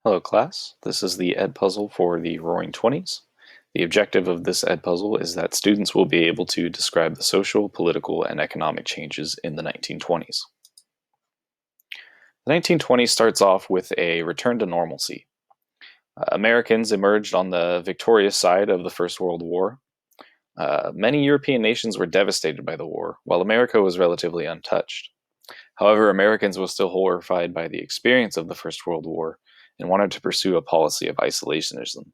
Hello class, this is the Edpuzzle for the Roaring Twenties. The objective of this Edpuzzle is that students will be able to describe the social, political, and economic changes in the 1920s. The 1920s starts off with a return to normalcy. Americans emerged on the victorious side of the First World War. Many European nations were devastated by the war, while America was relatively untouched. However, Americans were still horrified by the experience of the First World War and wanted to pursue a policy of isolationism.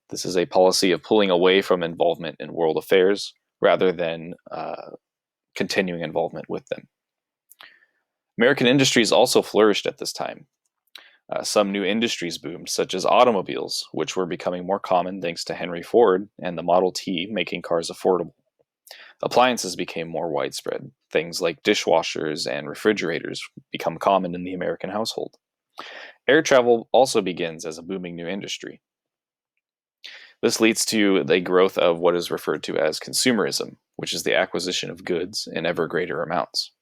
This is a policy of pulling away from involvement in world affairs rather than continuing involvement with them. American industries also flourished at this time. Some new industries boomed, such as automobiles, which were becoming more common thanks to Henry Ford and the Model T making cars affordable. Appliances became more widespread. Things like dishwashers and refrigerators become common in the American household. Air travel also begins as a booming new industry. This leads to the growth of what is referred to as consumerism, which is the acquisition of goods in ever greater amounts.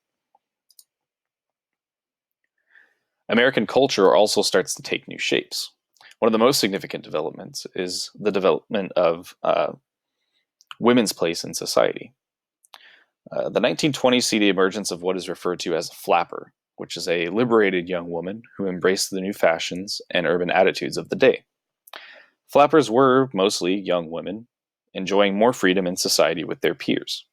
American culture also starts to take new shapes. One of the most significant developments is the development of women's place in society. The 1920s see the emergence of what is referred to as a flapper, which is a liberated young woman who embraced the new fashions and urban attitudes of the day. Flappers were mostly young women, enjoying more freedom in society with their peers.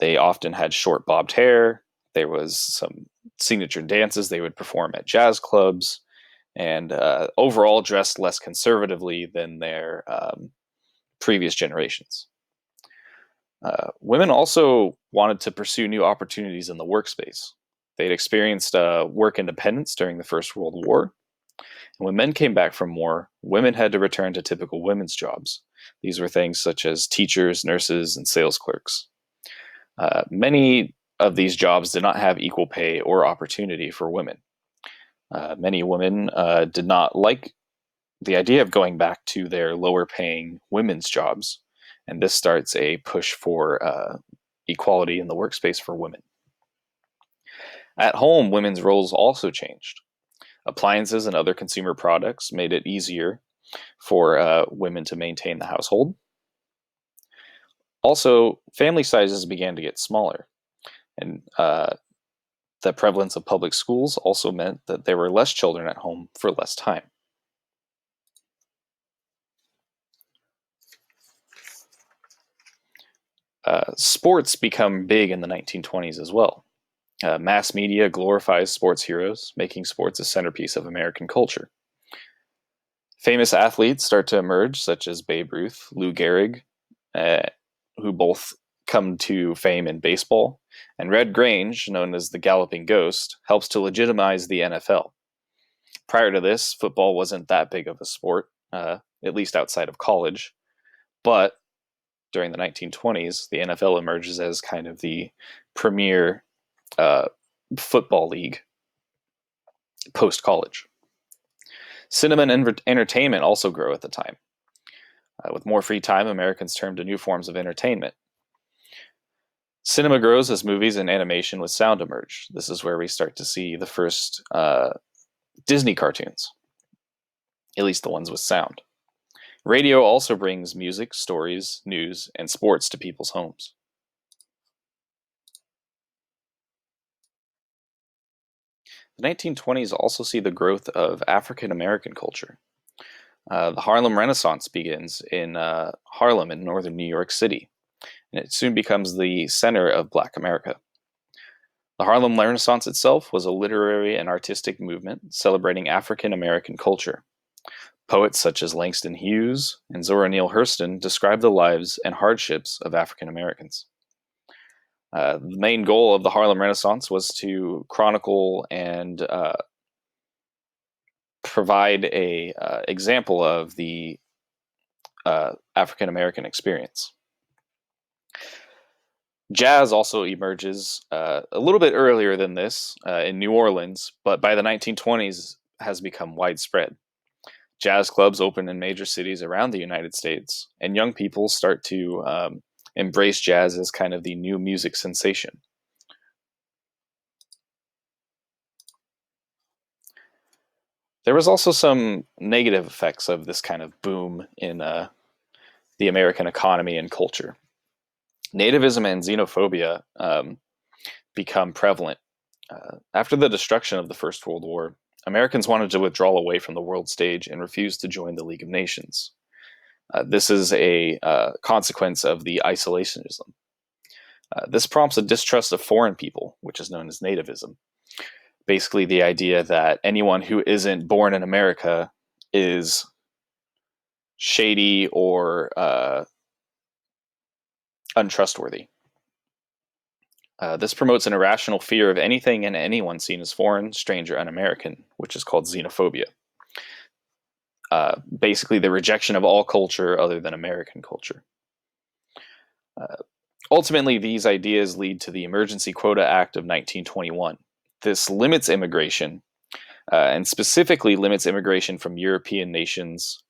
They often had short bobbed hair. There was some signature dances they would perform at jazz clubs, and overall dressed less conservatively than their previous generations. Women also wanted to pursue new opportunities in the workspace. They'd experienced work independence during the First World War. And when men came back from war, women had to return to typical women's jobs. These were things such as teachers, nurses, and sales clerks. Many of these jobs did not have equal pay or opportunity for women. Many women did not like the idea of going back to their lower paying women's jobs, and this starts a push for equality in the workspace for women. At home, women's roles also changed. Appliances and other consumer products made it easier for women to maintain the household. Also, family sizes began to get smaller, and the prevalence of public schools also meant that there were less children at home for less time. Sports become big in the 1920s as well. Mass media glorifies sports heroes, making sports a centerpiece of American culture. Famous athletes start to emerge, such as Babe Ruth, Lou Gehrig, who both come to fame in baseball, and Red Grange, known as the Galloping Ghost, helps to legitimize the NFL. Prior to this, football wasn't that big of a sport, at least outside of college, but during the 1920s, the NFL emerges as kind of the premier football league post-college. Cinema and entertainment also grow at the time. With more free time, Americans turn to new forms of entertainment. Cinema grows as movies and animation with sound emerge. This is where we start to see the first Disney cartoons, at least the ones with sound. Radio also brings music, stories, news, and sports to people's homes. The 1920s also see the growth of African American culture. The Harlem Renaissance begins in Harlem in northern New York City, and it soon becomes the center of Black America. The Harlem Renaissance itself was a literary and artistic movement celebrating African American culture. Poets such as Langston Hughes and Zora Neale Hurston describe the lives and hardships of African Americans. The main goal of the Harlem Renaissance was to chronicle and provide a example of the African American experience. Jazz also emerges a little bit earlier than this in New Orleans, but by the 1920s has become widespread. Jazz clubs open in major cities around the United States, and young people start to embrace jazz as kind of the new music sensation. There was also some negative effects of this kind of boom in the American economy and culture. Nativism and xenophobia become prevalent. After the destruction of the First World War, Americans wanted to withdraw away from the world stage and refused to join the League of Nations. This is a consequence of the isolationism. This prompts a distrust of foreign people, which is known as nativism. Basically, the idea that anyone who isn't born in America is shady or untrustworthy. This promotes an irrational fear of anything and anyone seen as foreign, strange, or un-American, which is called xenophobia. Basically, the rejection of all culture other than American culture. Ultimately, these ideas lead to the Emergency Quota Act of 1921. This limits immigration, and specifically limits immigration from European nations,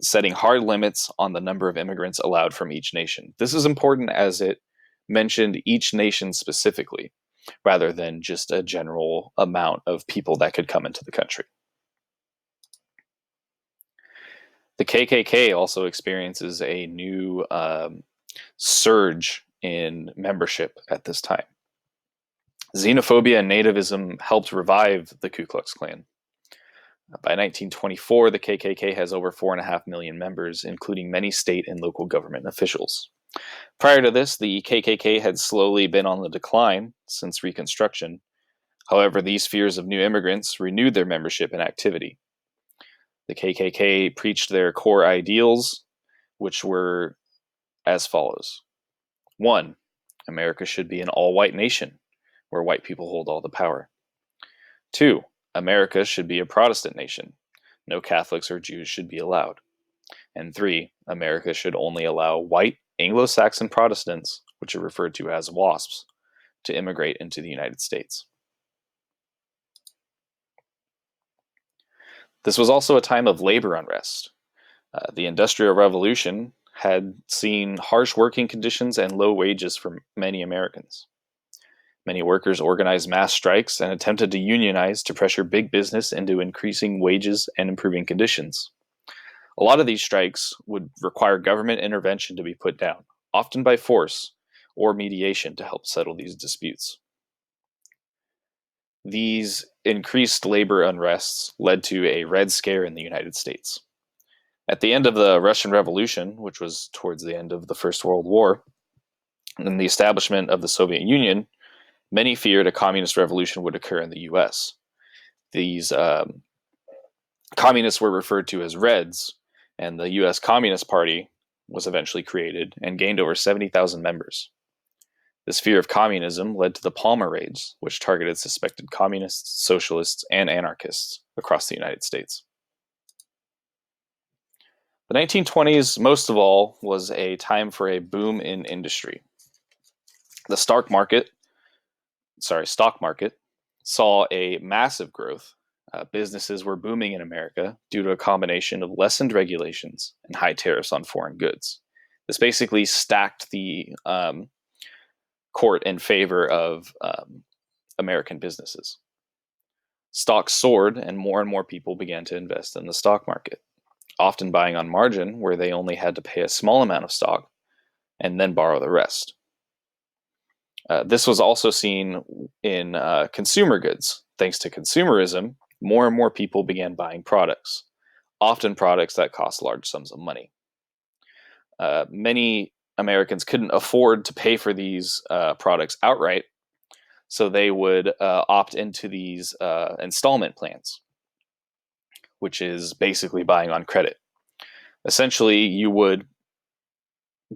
setting hard limits on the number of immigrants allowed from each nation. This is important as it mentioned each nation specifically, rather than just a general amount of people that could come into the country. The KKK also experiences a new surge in membership at this time. Xenophobia and nativism helped revive the Ku Klux Klan. By 1924, the KKK has over 4.5 million members, including many state and local government officials. Prior to this, the KKK had slowly been on the decline since Reconstruction. However, these fears of new immigrants renewed their membership and activity. The KKK preached their core ideals, which were as follows. 1. America should be an all-white nation, where white people hold all the power. 2. America should be a Protestant nation. No Catholics or Jews should be allowed. And 3. America should only allow white Anglo-Saxon Protestants, which are referred to as WASPs, to immigrate into the United States. This was also a time of labor unrest. The Industrial Revolution had seen harsh working conditions and low wages for many Americans. Many workers organized mass strikes and attempted to unionize to pressure big business into increasing wages and improving conditions. A lot of these strikes would require government intervention to be put down, often by force or mediation to help settle these disputes. These increased labor unrests led to a Red Scare in the United States. At the end of the Russian Revolution, which was towards the end of the First World War, and the establishment of the Soviet Union, many feared a communist revolution would occur in the US. These communists were referred to as Reds, and the US Communist Party was eventually created and gained over 70,000 members. This fear of communism led to the Palmer Raids, which targeted suspected communists, socialists, and anarchists across the United States. The 1920s, most of all, was a time for a boom in industry. The stock market saw a massive growth. Businesses were booming in America due to a combination of lessened regulations and high tariffs on foreign goods. This basically stacked the court in favor of American businesses. Stocks soared, and more people began to invest in the stock market, often buying on margin where they only had to pay a small amount of stock and then borrow the rest. This was also seen in consumer goods. Thanks to consumerism, more and more people began buying products, often products that cost large sums of money. Many Americans couldn't afford to pay for these products outright, so they would opt into these installment plans, which is basically buying on credit. Essentially, you would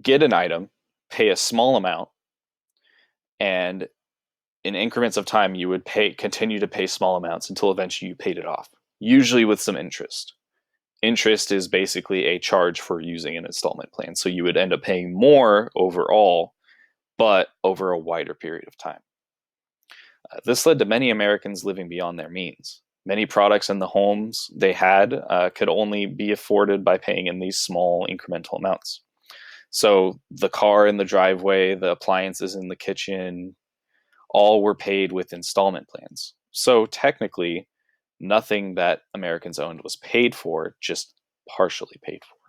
get an item, pay a small amount, and in increments of time, you would continue to pay small amounts until eventually you paid it off, usually with some interest. Interest is basically a charge for using an installment plan, so you would end up paying more overall, but over a wider period of time. This led to many Americans living beyond their means. Many products in the homes they had could only be afforded by paying in these small incremental amounts. So the car in the driveway, the appliances in the kitchen, all were paid with installment plans. So technically, Nothing that Americans owned was paid for, just partially paid for.